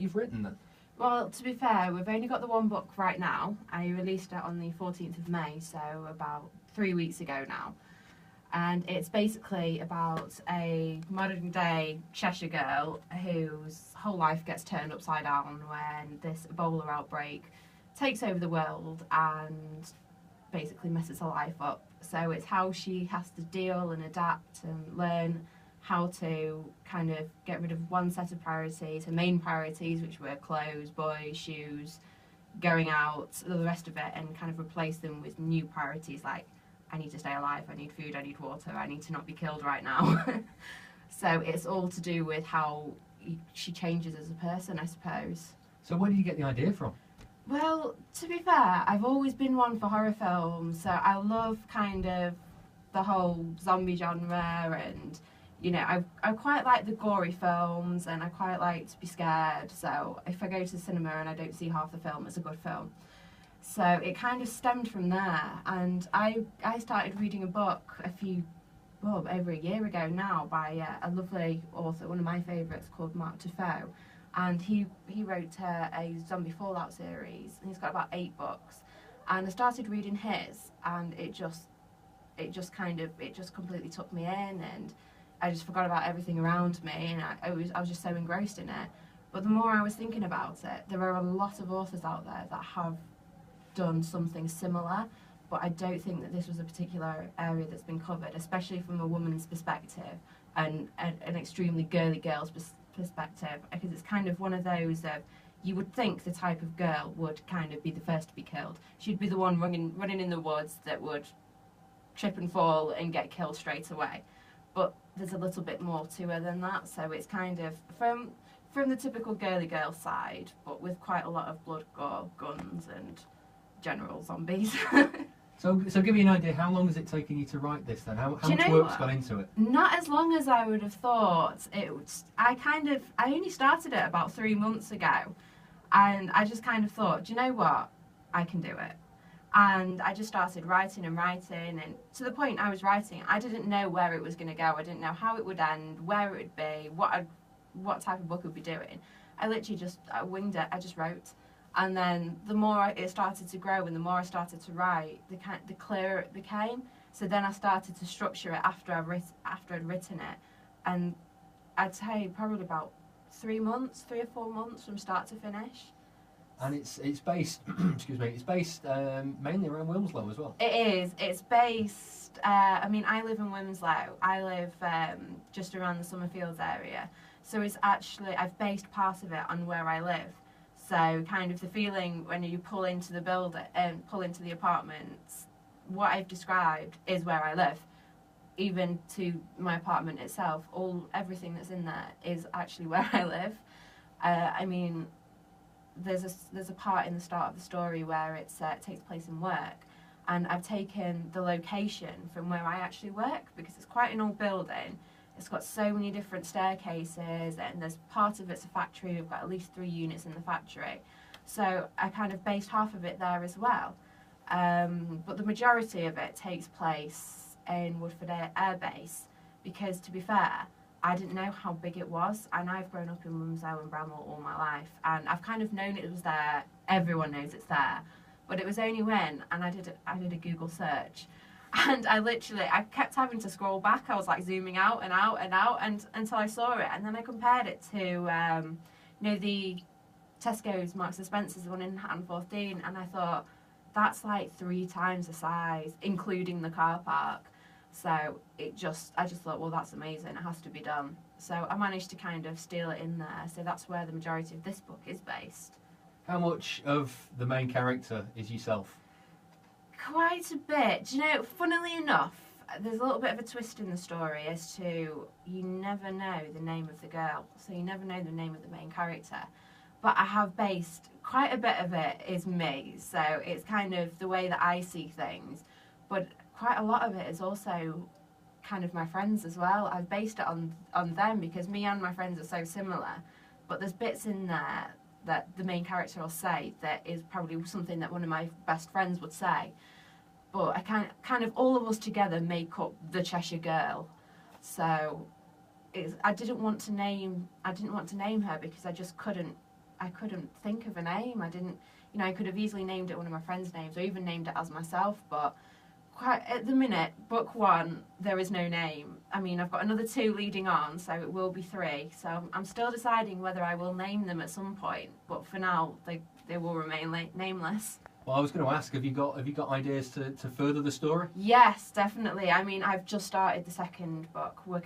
you've written then? Well, to be fair, we've only got the one book right now. I released it on the 14th of May, so about 3 weeks ago now. And it's basically about a modern day Cheshire girl whose whole life gets turned upside down when this Ebola outbreak takes over the world and basically messes her life up. So it's how she has to deal and adapt and learn how to kind of get rid of one set of priorities, her main priorities, which were clothes, boys, shoes, going out, the rest of it, and kind of replace them with new priorities like, I need to stay alive, I need food, I need water, I need to not be killed right now. So it's all to do with how she changes as a person, I suppose. So where did you get the idea from? Well, to be fair, I've always been one for horror films, so I love kind of the whole zombie genre, and you know, I quite like the gory films, and I quite like to be scared. So if I go to the cinema and I don't see half the film, it's a good film. So it kind of stemmed from there, and I started reading a book over a year ago now by a lovely author, one of my favourites, called Mark Defoe, and he wrote a zombie Fallout series, and he's got about 8 books, and I started reading his, and it just completely took me in, and I just forgot about everything around me, and I was just so engrossed in it. But the more I was thinking about it, there are a lot of authors out there that have done something similar, but I don't think that this was a particular area that's been covered, especially from a woman's perspective and an extremely girly girl's perspective, because it's kind of one of those of, you would think the type of girl would kind of be the first to be killed. She'd be the one running in the woods that would trip and fall and get killed straight away. But there's a little bit more to her than that, so it's kind of from the typical girly girl side, but with quite a lot of blood, gore, guns, and general zombies. So give me an idea, how long has it taken you to write this then? How much work's gone into it? Not as long as I would have thought. I only started it about 3 months ago, and I just kind of thought, do you know what? I can do it. And I just started writing, and to the point I was writing, I didn't know where it was going to go. I didn't know how it would end, where it would be, what type of book it would be doing. I literally I winged it. I just wrote. And then the more it started to grow and the more I started to write, the clearer it became. So then I started to structure it after I'd written it. And I'd say probably about 3 or 4 months from start to finish. And it's based, excuse me, it's based mainly around Wilmslow as well. It is. It's based, I live in Wilmslow. I live just around the Summerfields area. So it's actually, I've based part of it on where I live. So kind of the feeling when you pull into the building and pull into the apartments, what I've described is where I live. Even to my apartment itself, everything that's in there is actually where I live. There's a part in the start of the story where it takes place in work, and I've taken the location from where I actually work because it's quite an old building. It's got so many different staircases, and there's part of it's a factory. We've got at least 3 units in the factory, so I kind of based half of it there as well. But the majority of it takes place in Woodford Air Base because, to be fair, I didn't know how big it was, and I've grown up in Wilmslow and Bramwell all my life, and I've kind of known it was there. Everyone knows it's there, but it was only when, and I did a Google search, and I kept having to scroll back. I was like zooming out and out and out, and until I saw it, and then I compared it to, the Tesco's Marks and Spencer's one in Hatton 14, and I thought that's like 3 times the size, including the car park. So I just thought, well, that's amazing, it has to be done. So I managed to kind of steal it in there, so that's where the majority of this book is based. How much of the main character is yourself? Quite a bit. Do you know, funnily enough, there's a little bit of a twist in the story as to you never know the name of the girl, so you never know the name of the main character. But I have based, quite a bit of it is me, so it's kind of the way that I see things, but quite a lot of it is also kind of my friends as well. I've based it on them because me and my friends are so similar, but there's bits in there that the main character will say that is probably something that one of my best friends would say. But I kind of all of us together make up the Cheshire Girl. So I didn't want to name her because I just couldn't I couldn't think of a name. I didn't, I could have easily named it one of my friends' names or even named it as myself, but quite at the minute, book 1, there is no name. I mean, I've got another 2 leading on, so it will be 3. So I'm still deciding whether I will name them at some point, but for now, they will remain nameless. Well, I was going to ask, have you got ideas to further the story? Yes, definitely. I mean, I've just started the second book. We're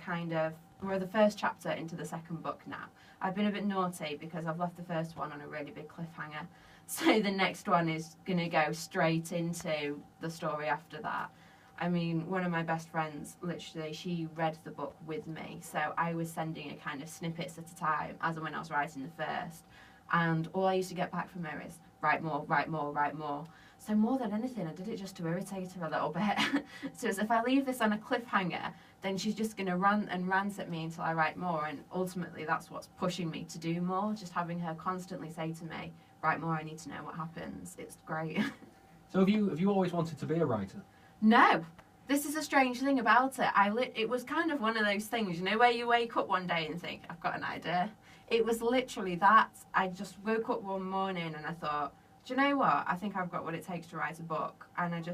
the first chapter into the second book now. I've been a bit naughty because I've left the first one on a really big cliffhanger. So the next one is going to go straight into the story after that. I mean, one of my best friends, literally, she read the book with me. So I was sending her kind of snippets at a time as and when I was writing the first. And all I used to get back from her is, write more, write more, write more. So more than anything, I did it just to irritate her a little bit. So as if I leave this on a cliffhanger, then she's just going to rant and rant at me until I write more. And ultimately, that's what's pushing me to do more. Just having her constantly say to me, write more, I need to know what happens. It's great. So have you always wanted to be a writer? No. This is a strange thing about it. It was kind of one of those things, where you wake up one day and think, I've got an idea. It was literally that. I just woke up one morning and I thought, do you know what? I think I've got what it takes to write a book. And I've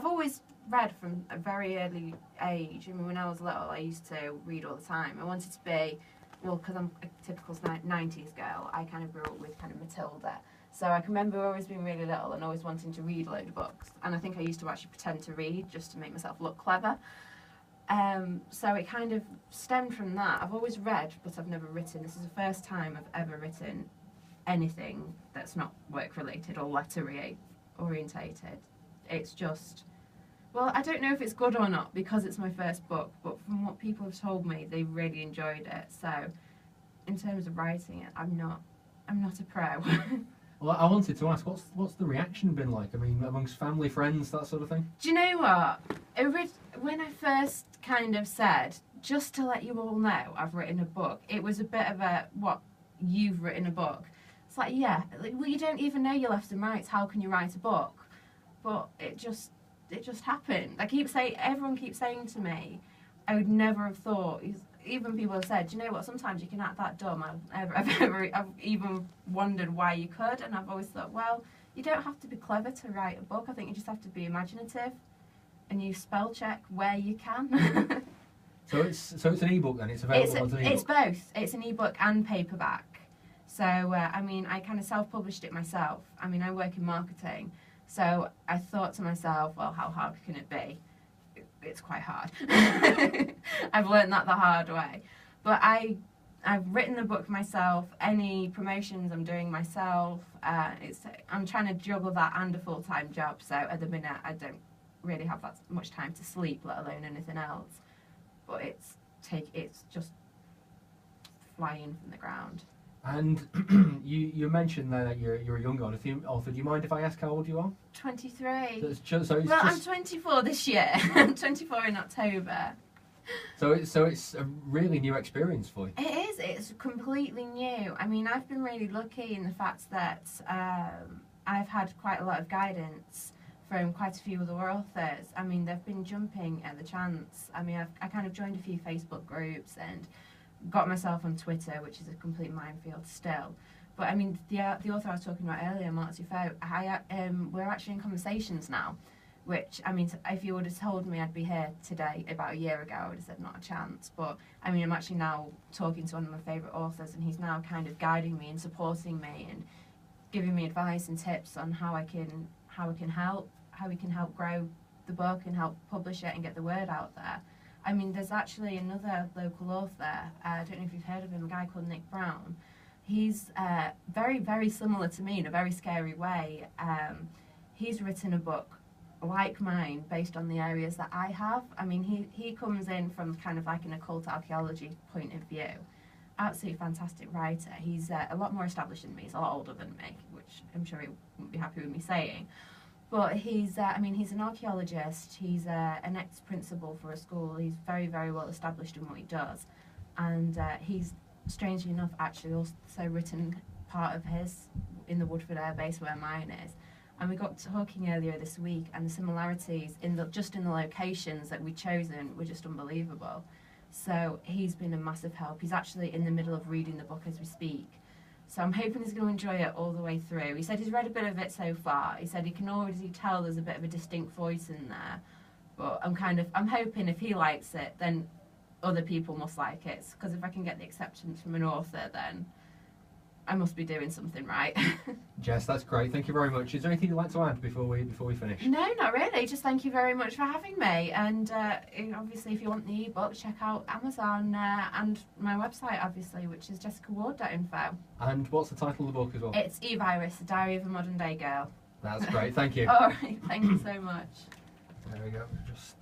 always read from a very early age. I mean, when I was little, I used to read all the time. I wanted to be, because I'm a typical 90s girl, I kind of grew up with kind of Matilda. So I can remember always being really little and always wanting to read a load of books. And I think I used to actually pretend to read just to make myself look clever. So it kind of stemmed from that. I've always read, but I've never written. This is the first time I've ever written anything that's not work-related or letter-orientated. It's just, well, I don't know if it's good or not because it's my first book, but from what people have told me, they really enjoyed it. So in terms of writing it, I'm not a pro. Well, I wanted to ask, what's the reaction been like? I mean, amongst family, friends, that sort of thing? Do you know what? When I first kind of said, just to let you all know, I've written a book, it was a bit of a, what, you've written a book? It's like, yeah, well, you don't even know your left and rights, how can you write a book? But it just happened. Everyone keeps saying to me, I would never have thought, even people have said, do you know what, sometimes you can act that dumb. I've even wondered why you could, and I've always thought, well, you don't have to be clever to write a book. I think you just have to be imaginative, and you spell check where you can. So it's an ebook then. It's available as an ebook. It's both. It's an ebook and paperback. So I mean, I kind of self-published it myself. I mean, I work in marketing, so I thought to myself, well, how hard can it be? It's quite hard. I've learned that the hard way. But I've written the book myself. Any promotions I'm doing myself. I'm trying to juggle that and a full-time job. So at the minute I don't really have that much time to sleep, let alone anything else. But it's just flying from the ground. And you mentioned there that you're a young author. Do you mind if I ask how old you are? 23. I'm 24 this year. I'm 24 in October. So it's a really new experience for you. It is. It's completely new. I mean, I've been really lucky in the fact that I've had quite a lot of guidance from quite a few other authors. I mean, they've been jumping at the chance. I mean, I kind of joined a few Facebook groups and got myself on Twitter, which is a complete minefield still. But I mean, the author I was talking about earlier, Mark Suffice, we're actually in conversations now, which, I mean, if you would have told me I'd be here today about a year ago, I would have said not a chance. But I mean, I'm actually now talking to one of my favourite authors, and he's now kind of guiding me and supporting me and giving me advice and tips on how we can help grow the book and help publish it and get the word out there. I mean, there's actually another local author, I don't know if you've heard of him, a guy called Nick Brown. He's very, very similar to me in a very scary way. He's written a book like mine based on the areas that I have. I mean, he comes in from kind of like an occult archaeology point of view. Absolutely fantastic writer. He's a lot more established than me. He's a lot older than me, which I'm sure he wouldn't be happy with me saying. But he's an archaeologist, he's an ex-principal for a school, he's very, very well established in what he does. And he's, strangely enough, actually also written part of his in the Woodford Air Base where mine is. And we got talking earlier this week, and the similarities in the locations that we'd chosen were just unbelievable. So he's been a massive help. He's actually in the middle of reading the book as we speak. So I'm hoping he's going to enjoy it all the way through. He said he's read a bit of it so far. He said he can already tell there's a bit of a distinct voice in there. But I'm hoping if he likes it, then other people must like it. Because if I can get the acceptance from an author, then I must be doing something right. Jess, that's great. Thank you very much. Is there anything you'd like to add before we finish? No, not really. Just thank you very much for having me. And obviously, if you want the ebook, check out Amazon and my website, obviously, which is jessicaward.info. And what's the title of the book as well? It's E-Virus, The Diary of a Modern Day Girl. That's great. Thank you. All right. Thank you so much. There we go. Just